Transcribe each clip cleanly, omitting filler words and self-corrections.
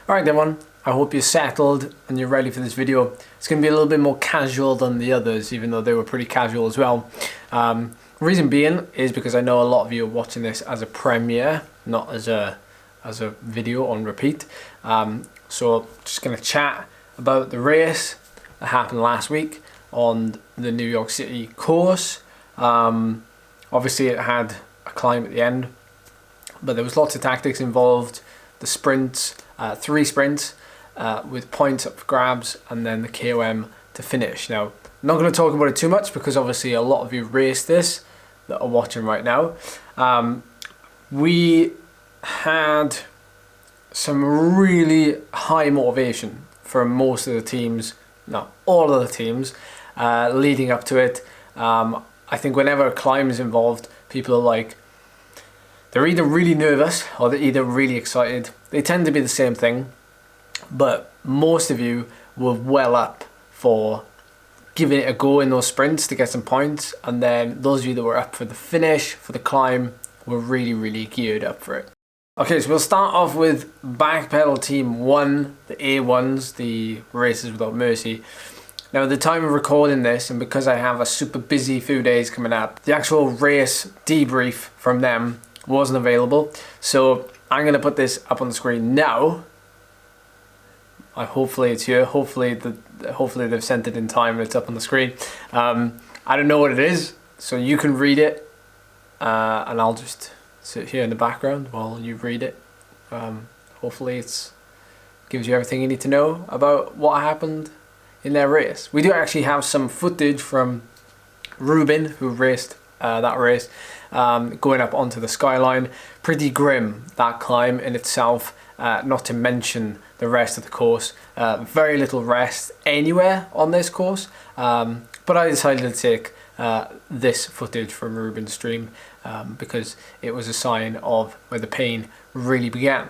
Alright everyone, I hope you're settled and you're ready for this video. It's going to be a little bit more casual than the others, even though they were pretty casual as well. Reason being is because I know a lot of you are watching this as a premiere, not as a video on repeat. So just going to chat about the race that happened last week on the New York City course. Obviously it had a climb at the end, but there was lots of tactics involved. The sprints, 3 sprints with points up for grabs, and then the KOM to finish. Now, I'm not going to talk about it too much because obviously a lot of you raced this that are watching right now. We had some really high motivation from most of the teams, not all of the teams, leading up to it. I think whenever a climb is involved, people are like, they're either really nervous or they're either really excited. They tend to be the same thing, but most of you were well up for giving it a go in those sprints to get some points, and then those of you that were up for the finish, for the climb, were really geared up for it. Okay, so we'll start off with Backpedal Team 1, the A1s, the Races Without Mercy. Now at the time of recording this, and because I have a super busy few days coming up, the actual race debrief from them wasn't available, so I'm going to put this up on the screen now. Hopefully it's here, hopefully they've sent it in time and it's up on the screen. I don't know what it is, so you can read it, and I'll just sit here in the background while you read it. Hopefully it gives you everything you need to know about what happened in their race. We do actually have some footage from Ruben, who raced that race, going up onto the skyline. Pretty grim, that climb in itself, not to mention the rest of the course. Very little rest anywhere on this course, but I decided to take this footage from Ruben's stream because it was a sign of where the pain really began.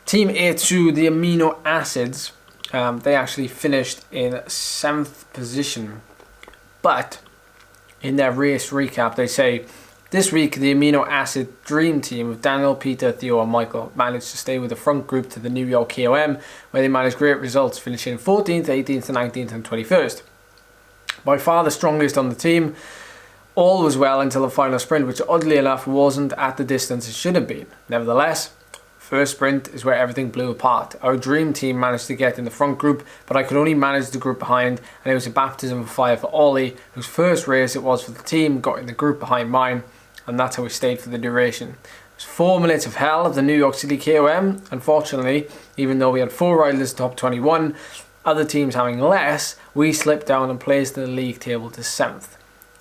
Team A2, the amino acids, they actually finished in 7th position, but in their race recap they say, this week the amino acid dream team of Daniel, Peter, Theo and Michael managed to stay with the front group to the New York KOM, where they managed great results, finishing 14th, 18th, 19th and 21st. By far the strongest on the team. All was well until the final sprint, which oddly enough wasn't at the distance it should have been. Nevertheless, first sprint is where everything blew apart. Our dream team managed to get in the front group, but I could only manage the group behind, and it was a baptism of fire for Ollie, whose first race it was for the team, got in the group behind mine, and that's how we stayed for the duration. It was 4 minutes of hell of the New York City KOM. Unfortunately, even though we had 4 riders top 21, other teams having less, we slipped down and placed in the league table to 7th,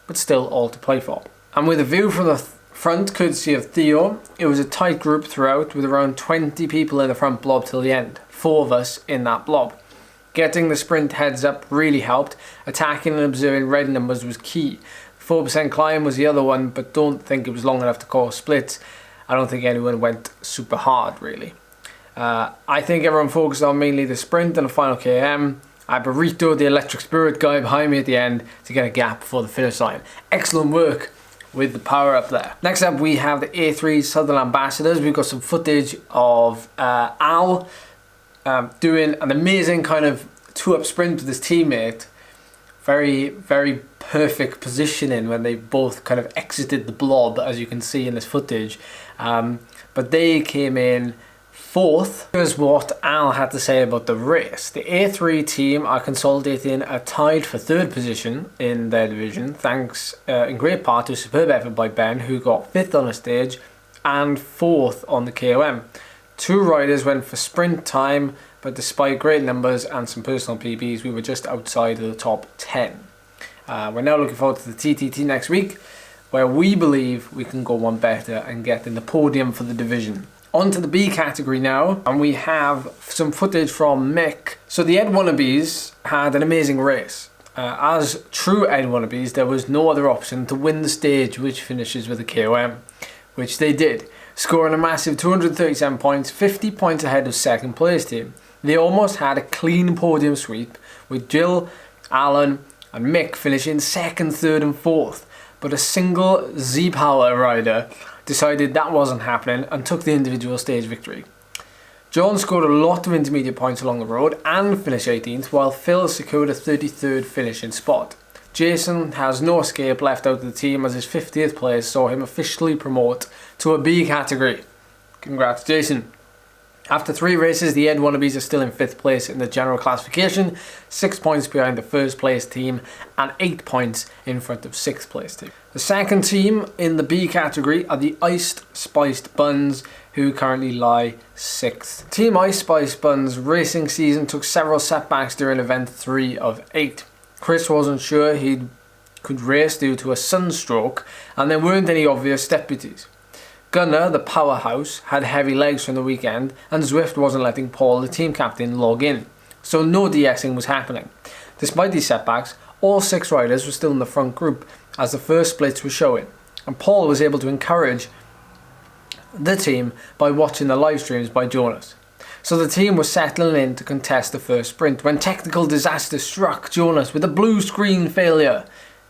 but still all to play for. And with a view from the front, courtesy of Theo, it was a tight group throughout with around 20 people in the front blob till the end, 4 of us in that blob. Getting the sprint heads up really helped. Attacking and observing red numbers was key. 4% climb was the other one, but don't think it was long enough to cause splits. I don't think anyone went super hard really. I think everyone focused on mainly the sprint and the final KM. I burritoed the electric spirit guy behind me at the end to get a gap before the finish line. Excellent work with the power up there. Next up we have the R.3 Southern Ambassadors. We've got some footage of Al doing an amazing kind of 2-up sprint with his teammate. Very perfect positioning when they both kind of exited the blob, as you can see in this footage. But they came in 4th. Here's what Al had to say about the race. The A3 team are consolidating a tied for 3rd position in their division, thanks in great part to a superb effort by Ben, who got 5th on the stage and 4th on the KOM. 2 riders went for sprint time, but despite great numbers and some personal PBs, we were just outside of the top 10. We're now looking forward to the TTT next week, where we believe we can go one better and get in the podium for the division. On to the B category now, and we have some footage from Mick. So the Ed Wannabes had an amazing race. As true Ed Wannabes, there was no other option to win the stage, which finishes with a KOM, which they did, scoring a massive 237 points, 50 points ahead of 2nd place team. They almost had a clean podium sweep, with Jill, Alan and Mick finishing 2nd, 3rd and 4th, but a single Z-Power rider decided that wasn't happening and took the individual stage victory. John scored a lot of intermediate points along the road and finished 18th, while Phil secured a 33rd finishing spot. Jason has no escape left out of the team, as his 50th place saw him officially promote to a B category. Congrats, Jason. After 3 races, the Ed Wannabes are still in 5th place in the general classification, 6 points behind the first place team and 8 points in front of 6th place team. The second team in the B category are the Iced Spiced Buns, who currently lie 6th. Team Ice Spiced Buns racing season took several setbacks during event 3 of 8. Chris wasn't sure he could race due to a sunstroke, and there weren't any obvious deputies. Gunnar, the powerhouse, had heavy legs from the weekend, and Zwift wasn't letting Paul, the team captain, log in, so no de-Xing was happening. Despite these setbacks, all 6 riders were still in the front group as the first splits were showing, and Paul was able to encourage the team by watching the live streams by Jonas. So the team was settling in to contest the first sprint when technical disaster struck Jonas with a blue screen failure.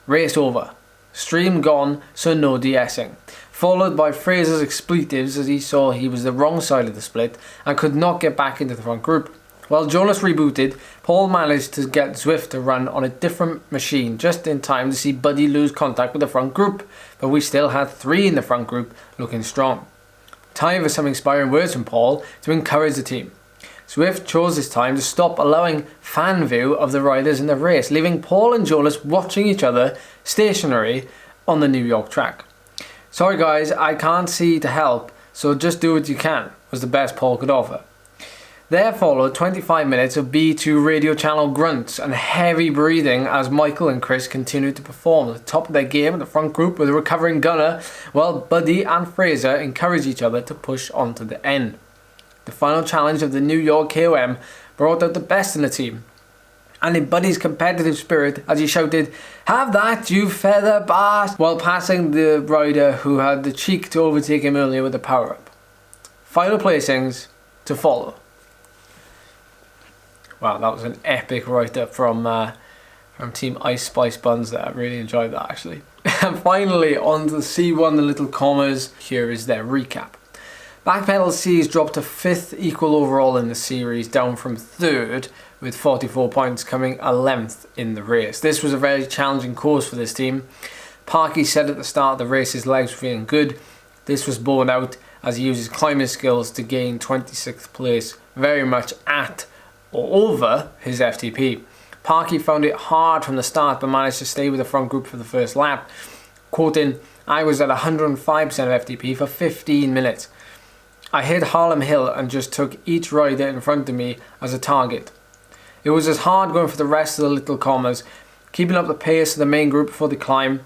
Race over. Stream gone, so no de-Xing. Followed by Fraser's expletives as he saw he was the wrong side of the split and could not get back into the front group. While Jonas rebooted, Paul managed to get Zwift to run on a different machine just in time to see Buddy lose contact with the front group, but we still had 3 in the front group looking strong. Time for some inspiring words from Paul to encourage the team. Zwift chose this time to stop allowing fan view of the riders in the race, leaving Paul and Jonas watching each other stationary on the New York track. Sorry guys, I can't see to help, so just do what you can, was the best Paul could offer. There followed 25 minutes of B2 radio channel grunts and heavy breathing as Michael and Chris continued to perform at the top of their game in the front group with a recovering Gunnar, while Buddy and Fraser encouraged each other to push on to the end. The final challenge of the New York KOM brought out the best in the team, and in Buddy's competitive spirit as he shouted, "Have that, you feather bast!" while passing the rider who had the cheek to overtake him earlier with a power-up. Final placings to follow. Wow, that was an epic write-up from Team Ice Spice Buns there. I really enjoyed that actually. And finally, on to the C1, the little commas. Here is their recap. Backpedal C's dropped to 5th equal overall in the series, down from 3rd, with 44 points, coming 11th in the race. This was a very challenging course for this team. Parky said at the start of the race his legs were feeling good. This was borne out as he used his climbing skills to gain 26th place, very much at or over his FTP. Parky found it hard from the start but managed to stay with the front group for the first lap. Quoting, "I was at 105% of FTP for 15 minutes. I hit Harlem Hill and just took each rider in front of me as a target. It was as hard going for the rest of the little commas, keeping up the pace of the main group before the climb.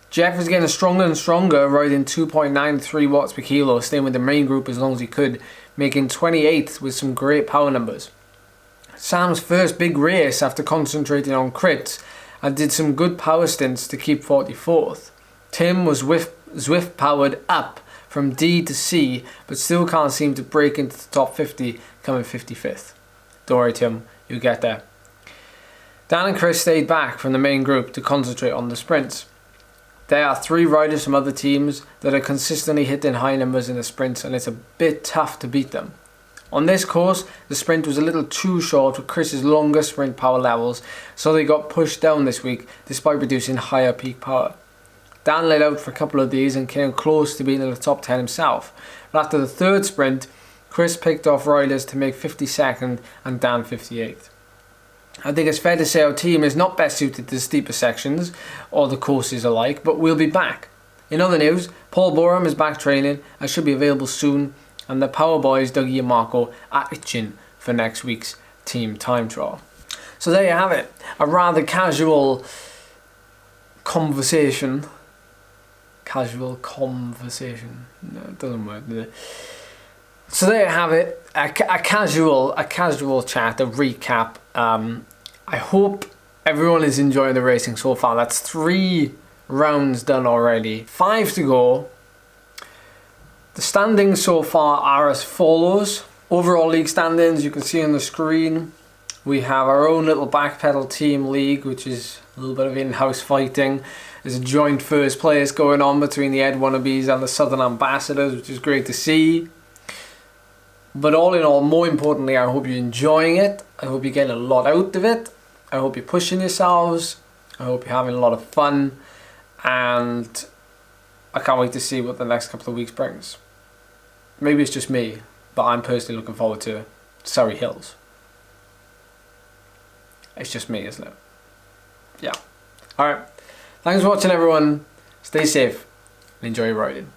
Jeff was getting stronger and stronger, riding 2.93 watts per kilo, staying with the main group as long as he could, making 28th with some great power numbers. Sam's first big race after concentrating on crits and did some good power stints to keep 44th. Tim was Zwift powered up from D to C, but still can't seem to break into the top 50, coming 55th. Don't worry Tim, you'll get there. Dan and Chris stayed back from the main group to concentrate on the sprints. There are 3 riders from other teams that are consistently hitting high numbers in the sprints, and it's a bit tough to beat them. On this course, the sprint was a little too short for Chris's longer sprint power levels, so they got pushed down this week despite producing higher peak power. Dan led out for a couple of these and came close to being in the top 10 himself, but after the 3rd sprint, Chris picked off riders to make 52nd and Dan 58th. I think it's fair to say our team is not best suited to the steeper sections or the courses alike, but we'll be back. In other news, Paul Borum is back training and should be available soon, and the Power Boys, Dougie and Marco, are itching for next week's team time trial. So there you have it, a rather casual conversation. No, it doesn't work, does it? So there you have it, a casual chat, a recap. I hope everyone is enjoying the racing so far. That's 3 rounds done already, 5 to go. The standings so far are as follows. Overall league standings, you can see on the screen. We have our own little Backpedal team league, which is a little bit of in-house fighting. There's a joint first place going on between the Ed Wannabes and the Southern Ambassadors, which is great to see. But all in all, more importantly, I hope you're enjoying it. I hope you're getting a lot out of it. I hope you're pushing yourselves. I hope you're having a lot of fun. And I can't wait to see what the next couple of weeks brings. Maybe it's just me, but I'm personally looking forward to Surrey Hills. It's just me, isn't it? Yeah. Alright. Thanks for watching, everyone. Stay safe and enjoy your riding.